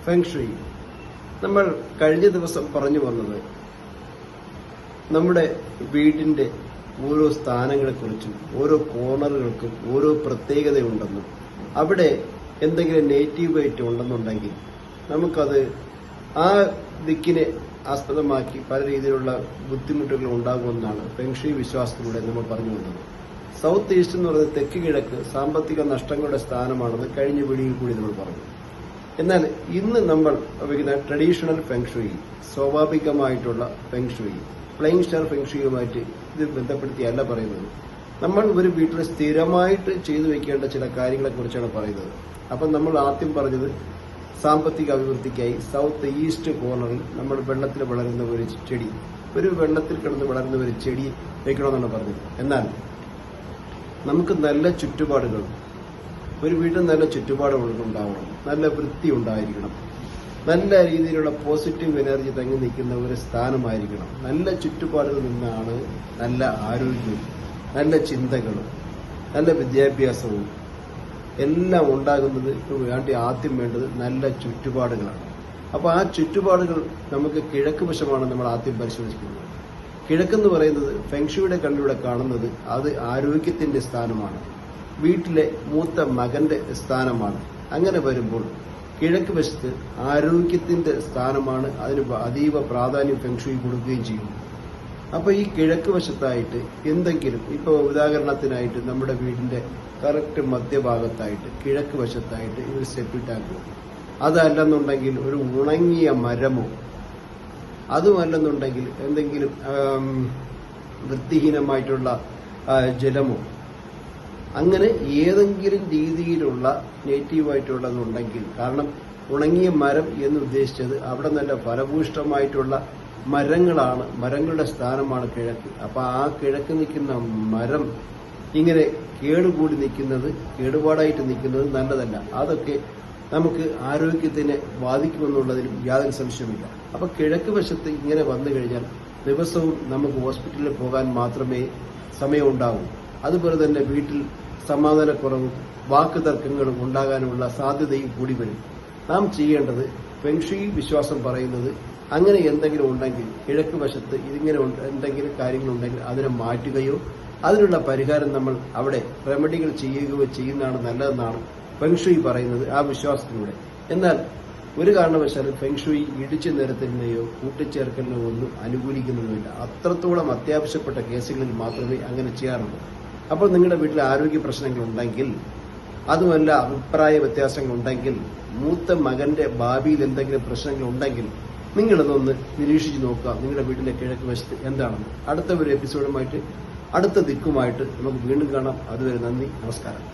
Feng shui. നമ്മൾ കഴിഞ്ഞ ദിവസം പറഞ്ഞു വന്നത് നമ്മുടെ വീടിന്റെ ഓരോ സ്ഥാനങ്ങളെക്കുറിച്ചും ഓരോ കോർണറുകൾക്കും ഓരോ പ്രത്യേകതയുണ്ടെന്നും അവിടെ എന്തെങ്കിലും നെഗറ്റീവായിട്ട് ഉണ്ടെന്നുണ്ടെങ്കിൽ നമുക്കത് ആ ദിക്കിനെ ആസ്പദമാക്കി പല രീതിയിലുള്ള ബുദ്ധിമുട്ടുകൾ ഉണ്ടാകുമെന്നാണ് ഫെങ്ഷുയി വിശ്വാസത്തിലൂടെ നമ്മൾ പറഞ്ഞു വന്നത്. സൗത്ത് ഈസ്റ്റ് എന്ന് പറയുന്നത് തെക്ക് കിഴക്ക് സാമ്പത്തിക നഷ്ടങ്ങളുടെ സ്ഥാനമാണെന്ന് കഴിഞ്ഞ വീഡിയോയിൽ കൂടി നമ്മൾ പറഞ്ഞു. എന്നാൽ ഇന്ന് നമ്മൾ ഉപയോഗിക്കുന്ന ട്രഡീഷണൽ ഫെങ്ഷുയി, സ്വാഭാവികമായിട്ടുള്ള ഫെങ്ഷുയി, ഫ്ലൈയിങ് സ്റ്റാർ ഫെങ്ഷുയിയുമായിട്ട് ഇത് ബന്ധപ്പെടുത്തിയല്ല പറയുന്നത്. നമ്മൾ ഒരു വീട്ടിൽ സ്ഥിരമായിട്ട് ചെയ്തു വെക്കേണ്ട ചില കാര്യങ്ങളെക്കുറിച്ചാണ് പറയുന്നത്. അപ്പം നമ്മൾ ആദ്യം പറഞ്ഞത് സാമ്പത്തിക അഭിവൃദ്ധിക്കായി സൗത്ത് ഈസ്റ്റ് കോർണറിൽ നമ്മൾ വെള്ളത്തിൽ വളരുന്ന ഒരു ചെടി, ഒരു വെള്ളത്തിൽ കിടന്ന് വളരുന്ന ഒരു ചെടി വെക്കണമെന്നാണ് പറഞ്ഞത്. എന്നാൽ നമുക്ക് നല്ല ചുറ്റുപാടുകൾ, ഒരു വീട്ടിൽ നല്ല ചുറ്റുപാടുകൾ ഉണ്ടാവണം, നല്ല വൃത്തി ഉണ്ടായിരിക്കണം, നല്ല രീതിയിലുള്ള പോസിറ്റീവ് എനർജി തങ്ങി നിൽക്കുന്ന ഒരു സ്ഥാനമായിരിക്കണം. നല്ല ചുറ്റുപാടുകൾ നിന്നാണ് നല്ല ആരോഗ്യവും നല്ല ചിന്തകളും നല്ല വിദ്യാഭ്യാസവും എല്ലാം ഉണ്ടാകുന്നത്. വേണ്ടി ആദ്യം വേണ്ടത് നല്ല ചുറ്റുപാടുകളാണ്. അപ്പോൾ ആ ചുറ്റുപാടുകൾ നമുക്ക് കിഴക്ക് വശമാണ് നമ്മൾ ആദ്യം പരിശോധിക്കുന്നത്. കിഴക്കെന്ന് പറയുന്നത് ഫെങ്ഷുയുടെ കണ്ണിലൂടെ കാണുന്നത് അത് ആരോഗ്യത്തിന്റെ സ്ഥാനമാണ്, വീട്ടിലെ മൂത്ത മകന്റെ സ്ഥാനമാണ്. അങ്ങനെ വരുമ്പോൾ കിഴക്ക് വശത്ത് ആരോഗ്യത്തിന്റെ സ്ഥാനമാണ്, അതിന് അതീവ പ്രാധാന്യം ഫെങ്ഷുയി കൊടുക്കുകയും ചെയ്യും. അപ്പൊ ഈ കിഴക്ക് വശത്തായിട്ട് എന്തെങ്കിലും, ഇപ്പൊ ഉദാഹരണത്തിനായിട്ട് നമ്മുടെ വീടിന്റെ കറക്റ്റ് മധ്യഭാഗത്തായിട്ട് കിഴക്ക് വശത്തായിട്ട് ഒരു സെപ്റ്റി ടാങ്കോ, അതല്ലെന്നുണ്ടെങ്കിൽ ഒരു ഉണങ്ങിയ മരമോ, അതുമല്ലെന്നുണ്ടെങ്കിൽ എന്തെങ്കിലും വൃത്തിഹീനമായിട്ടുള്ള ജലമോ, അങ്ങനെ ഏതെങ്കിലും രീതിയിലുള്ള നെഗറ്റീവായിട്ടുള്ളതുണ്ടെങ്കിൽ, കാരണം ഉണങ്ങിയ മരം എന്ന് ഉദ്ദേശിച്ചത് അവിടെ നല്ല ഫലഭൂഷ്ടമായിട്ടുള്ള മരങ്ങളാണ്, മരങ്ങളുടെ സ്ഥാനമാണ് കിഴക്ക്. അപ്പൊ ആ കിഴക്ക് നിൽക്കുന്ന മരം ഇങ്ങനെ കേടുകൂടി നിൽക്കുന്നത്, കേടുപാടായിട്ട് നിൽക്കുന്നത് നല്ലതല്ല. അതൊക്കെ നമുക്ക് ആരോഗ്യത്തിനെ ബാധിക്കുമെന്നുള്ളതിലും യാതൊരു സംശയമില്ല. അപ്പൊ കിഴക്ക് വശത്ത് ഇങ്ങനെ വന്നു കഴിഞ്ഞാൽ ദിവസവും നമുക്ക് ഹോസ്പിറ്റലിൽ പോകാൻ മാത്രമേ സമയമുണ്ടാവൂ. അതുപോലെ തന്നെ വീട്ടിൽ സമാധാനക്കുറവും വാക്ക് തർക്കങ്ങളും ഉണ്ടാകാനുള്ള സാധ്യതയും കൂടി വരും. നാം ചെയ്യേണ്ടത്, ഫെങ്ഷുയി വിശ്വാസം പറയുന്നത്, അങ്ങനെ എന്തെങ്കിലും ഉണ്ടെങ്കിൽ കിഴക്ക് വശത്ത് ഇതിങ്ങനെ എന്തെങ്കിലും കാര്യങ്ങളുണ്ടെങ്കിൽ അതിനെ മാറ്റുകയോ അതിനുള്ള പരിഹാരം നമ്മൾ അവിടെ റെമഡികൾ ചെയ്യുകയോ ചെയ്യുന്നതാണ് നല്ലതെന്നാണ് ഫെങ്ഷുയി പറയുന്നത്, ആ വിശ്വാസത്തിലൂടെ. എന്നാൽ ഒരു കാരണവശാലും ഫെങ്ഷുയി ഇടിച്ചു നിരത്തുന്നയോ കൂട്ടിച്ചേർക്കലിനോ ഒന്നും അനുകൂലിക്കുന്നതുമില്ല. അത്രത്തോളം അത്യാവശ്യപ്പെട്ട കേസുകളിൽ മാത്രമേ അങ്ങനെ ചെയ്യാറുള്ളൂ. അപ്പോൾ നിങ്ങളുടെ വീട്ടിൽ ആരോഗ്യ പ്രശ്നങ്ങളുണ്ടെങ്കിൽ, അതുമല്ല അഭിപ്രായ വ്യത്യാസങ്ങളുണ്ടെങ്കിൽ, മൂത്ത മകന്റെ ഭാവിയിൽ എന്തെങ്കിലും പ്രശ്നങ്ങളുണ്ടെങ്കിൽ നിങ്ങളിതൊന്ന് നിരീക്ഷിച്ച് നോക്കുക, നിങ്ങളുടെ വീട്ടിലെ കിഴക്ക് വശത്ത് എന്താണെന്ന്. അടുത്ത ഒരു എപ്പിസോഡുമായിട്ട്, അടുത്ത ദിക്കുമായിട്ട് നമുക്ക് വീണ്ടും കാണാം. അതുവരെ നന്ദി, നമസ്കാരം.